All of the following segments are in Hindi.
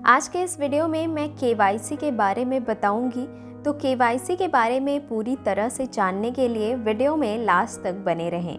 आज के इस वीडियो में मैं केवाईसी के बारे में बताऊंगी। तो केवाईसी के बारे में पूरी तरह से जानने के लिए वीडियो में लास्ट तक बने रहें।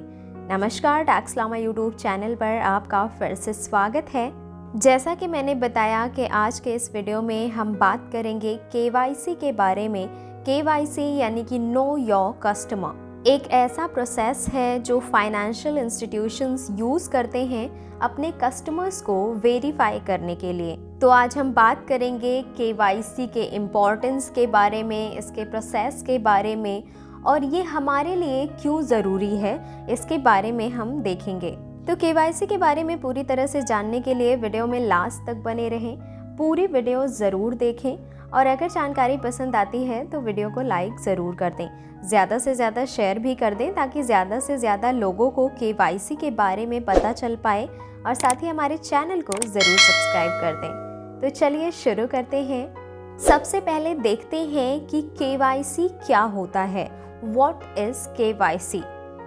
नमस्कार, टैक्स लामा यूट्यूब चैनल पर आपका फिर से स्वागत है। जैसा कि मैंने बताया कि आज के इस वीडियो में हम बात करेंगे केवाईसी के बारे में। केवाईसी यानी कि नो योर कस्टमर एक ऐसा प्रोसेस है जो फाइनेंशियल इंस्टीट्यूशंस यूज़ करते हैं अपने कस्टमर्स को वेरीफाई करने के लिए। तो आज हम बात करेंगे केवाईसी के इम्पोर्टेंस के बारे में, इसके प्रोसेस के बारे में, और ये हमारे लिए क्यों ज़रूरी है इसके बारे में हम देखेंगे। तो केवाईसी के बारे में पूरी तरह से जानने के लिए वीडियो में लास्ट तक बने रहें, पूरी वीडियो ज़रूर देखें और अगर जानकारी पसंद आती है तो वीडियो को लाइक ज़रूर कर दें, ज़्यादा से ज़्यादा शेयर भी कर दें ताकि ज़्यादा से ज़्यादा लोगों को केवाईसी के बारे में पता चल पाए, और साथ ही हमारे चैनल को ज़रूर सब्सक्राइब कर दें। तो चलिए शुरू करते हैं। सबसे पहले देखते हैं कि केवाईसी क्या होता है। What is KYC?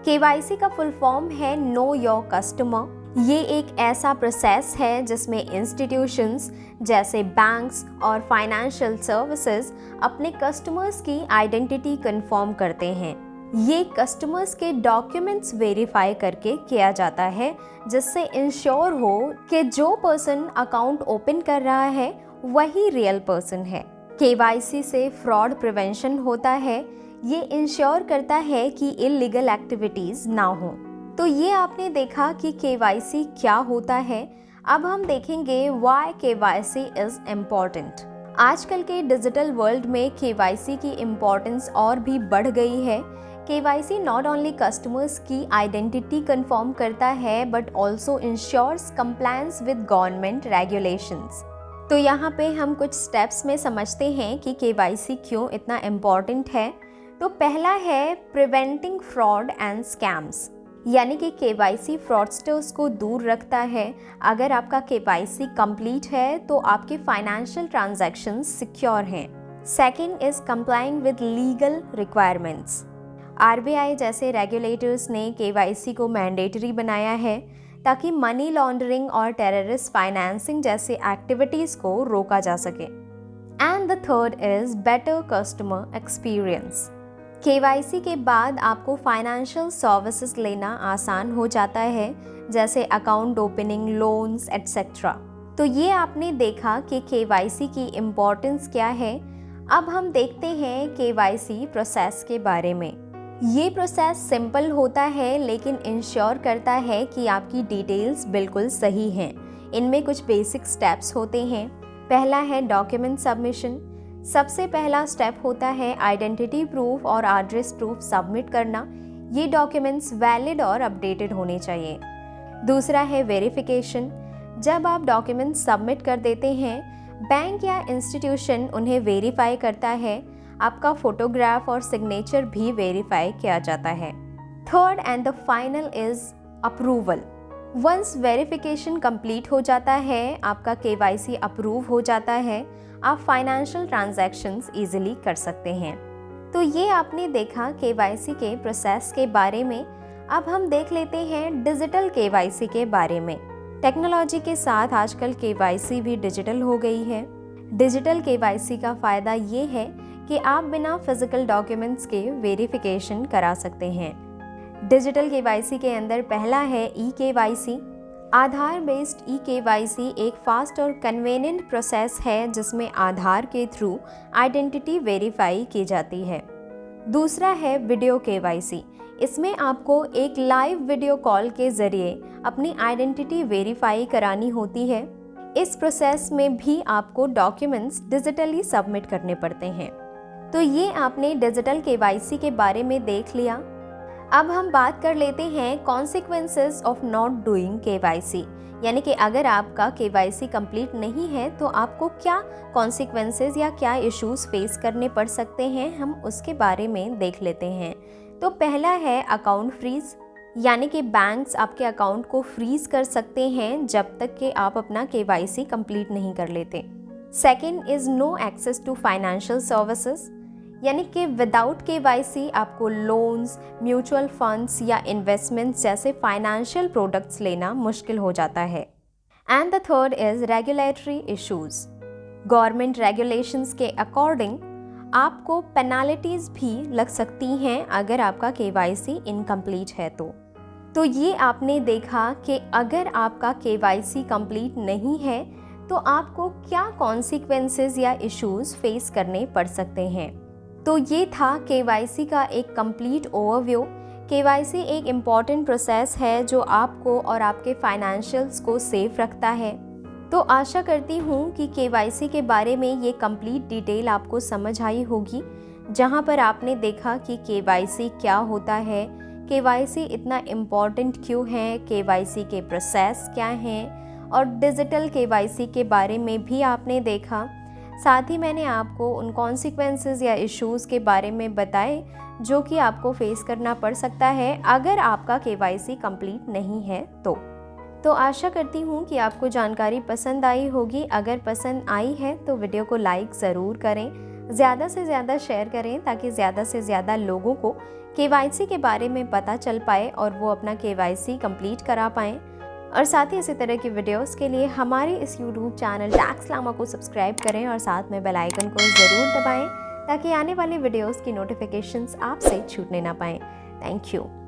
केवाईसी का फुल फॉर्म है नो योर कस्टमर। ये एक ऐसा प्रोसेस है जिसमें इंस्टीट्यूशंस जैसे बैंक्स और फाइनेंशियल सर्विसेज अपने कस्टमर्स की आइडेंटिटी कंफर्म करते हैं। ये कस्टमर्स के डॉक्यूमेंट्स वेरीफाई करके किया जाता है, जिससे इंश्योर हो कि जो पर्सन अकाउंट ओपन कर रहा है वही रियल पर्सन है। केवाईसी से फ्रॉड प्रिवेंशन होता है। ये इंश्योर करता है कि इल्लीगल एक्टिविटीज़ ना हो। तो ये आपने देखा कि केवाईसी क्या होता है। अब हम देखेंगे व्हाई केवाईसी इज़ इम्पॉर्टेंट। आजकल के डिजिटल वर्ल्ड में केवाईसी की इम्पोर्टेंस और भी बढ़ गई है। केवाईसी नॉट ओनली कस्टमर्स की आइडेंटिटी कंफर्म करता है but also ensures compliance with government regulations. तो यहाँ पे हम कुछ स्टेप्स में समझते हैं कि केवाईसी क्यों इतना इम्पॉर्टेंट है। तो पहला है प्रिवेंटिंग फ्रॉड एंड स्कैम्स, यानी कि केवाईसी फ्रॉडस्टर्स को दूर रखता है। अगर आपका केवाईसी कंप्लीट है तो आपके फाइनेंशियल ट्रांजैक्शंस सिक्योर हैं। Second is complying with legal requirements. RBI जैसे रेगुलेटर्स ने केवाईसी को मैंडेटरी बनाया है ताकि मनी लॉन्ड्रिंग और टेररिस्ट फाइनेंसिंग जैसे एक्टिविटीज़ को रोका जा सके। And the third is better customer experience. KYC के बाद आपको फाइनेंशियल सर्विसेज लेना आसान हो जाता है, जैसे अकाउंट ओपनिंग, लोन्स एटसेट्रा। तो ये आपने देखा कि केवाईसी की इम्पोर्टेंस क्या है। अब हम देखते हैं केवाईसी प्रोसेस के बारे में। ये प्रोसेस सिंपल होता है लेकिन इंश्योर करता है कि आपकी डिटेल्स बिल्कुल सही हैं। इनमें कुछ बेसिक स्टेप्स होते हैं। पहला है डॉक्यूमेंट सबमिशन। सबसे पहला स्टेप होता है आइडेंटिटी प्रूफ और एड्रेस प्रूफ सबमिट करना। ये डॉक्यूमेंट्स वैलिड और अपडेटेड होने चाहिए। दूसरा है वेरिफिकेशन। जब आप डॉक्यूमेंट्स सबमिट कर देते हैं, बैंक या इंस्टीट्यूशन उन्हें वेरीफाई करता है। आपका फोटोग्राफ और सिग्नेचर भी वेरीफाई किया जाता है। Third and the final is approval. Once verification complete हो जाता है, आपका केवाईसी अप्रूव हो जाता है, आप फाइनेंशियल ट्रांजैक्शंस इजीली कर सकते हैं। तो ये आपने देखा केवाईसी के प्रोसेस के बारे में। अब हम देख लेते हैं डिजिटल केवाईसी के बारे में। टेक्नोलॉजी के साथ आजकल केवाईसी भी डिजिटल हो गई है। डिजिटल केवाईसी का फ़ायदा ये है कि आप बिना फिजिकल डॉक्यूमेंट्स के वेरिफिकेशन करा सकते हैं। डिजिटल केवाईसी के अंदर पहला है ई केवाईसी। आधार बेस्ड ई केवाईसी एक फास्ट और कन्वीनियंट प्रोसेस है जिसमें आधार के थ्रू आइडेंटिटी वेरीफाई की जाती है। दूसरा है वीडियो केवाईसी। इसमें आपको एक लाइव वीडियो कॉल के ज़रिए अपनी आइडेंटिटी वेरीफाई करानी होती है। इस प्रोसेस में भी आपको डॉक्यूमेंट्स डिजिटली सबमिट करने पड़ते हैं। तो ये आपने डिजिटल केवाईसी के बारे में देख लिया। अब हम बात कर लेते हैं consequences of not doing KYC, यानी कि अगर आपका केवाईसी कंप्लीट नहीं है तो आपको क्या कॉन्सिक्वेंसेस या क्या इश्यूज फेस करने पड़ सकते हैं, हम उसके बारे में देख लेते हैं। तो पहला है अकाउंट फ्रीज, यानी कि बैंक्स आपके अकाउंट को फ्रीज कर सकते हैं जब तक कि आप अपना केवाईसी कंप्लीट नहीं कर लेते। Second is no access to financial services, यानी कि विदाउट केवाईसी आपको लोन्स, म्यूचुअल फंड्स या इन्वेस्टमेंट्स जैसे फाइनेंशियल प्रोडक्ट्स लेना मुश्किल हो जाता है। And the third is regulatory issues, government regulations के अकॉर्डिंग आपको पेनाल्टीज़ भी लग सकती हैं अगर आपका KYC इनकम्प्लीट है तो ये आपने देखा कि अगर आपका KYC कंप्लीट नहीं है तो आपको क्या कॉन्सिक्वेंसेस या इश्यूज़ फेस करने पड़ सकते हैं। तो ये था KYC का एक कंप्लीट ओवरव्यू। KYC एक इम्पॉर्टेंट प्रोसेस है जो आपको और आपके फाइनेंशियल्स को सेफ रखता है। तो आशा करती हूँ कि KYC के बारे में ये कंप्लीट डिटेल आपको समझ आई होगी, जहाँ पर आपने देखा कि KYC क्या होता है, KYC इतना इम्पॉर्टेंट क्यों है, KYC के प्रोसेस क्या हैं और डिजिटल KYC के बारे में भी आपने देखा। साथ ही मैंने आपको उन कॉन्सिक्वेंसेस या इश्यूज़ के बारे में बताए जो कि आपको फेस करना पड़ सकता है अगर आपका KYC कंप्लीट नहीं है तो आशा करती हूँ कि आपको जानकारी पसंद आई होगी। अगर पसंद आई है तो वीडियो को लाइक ज़रूर करें, ज़्यादा से ज़्यादा शेयर करें ताकि ज़्यादा से ज़्यादा लोगों को KYC के बारे में पता चल पाए और वो अपना KYC कंप्लीट करा पाएँ। और साथ ही इसी तरह की वीडियोस के लिए हमारे इस YouTube चैनल टैक्स लामा को सब्सक्राइब करें और साथ में बेल आइकन को ज़रूर दबाएं ताकि आने वाली वीडियोस की नोटिफिकेशंस आपसे छूटने ना पाएँ। Thank you.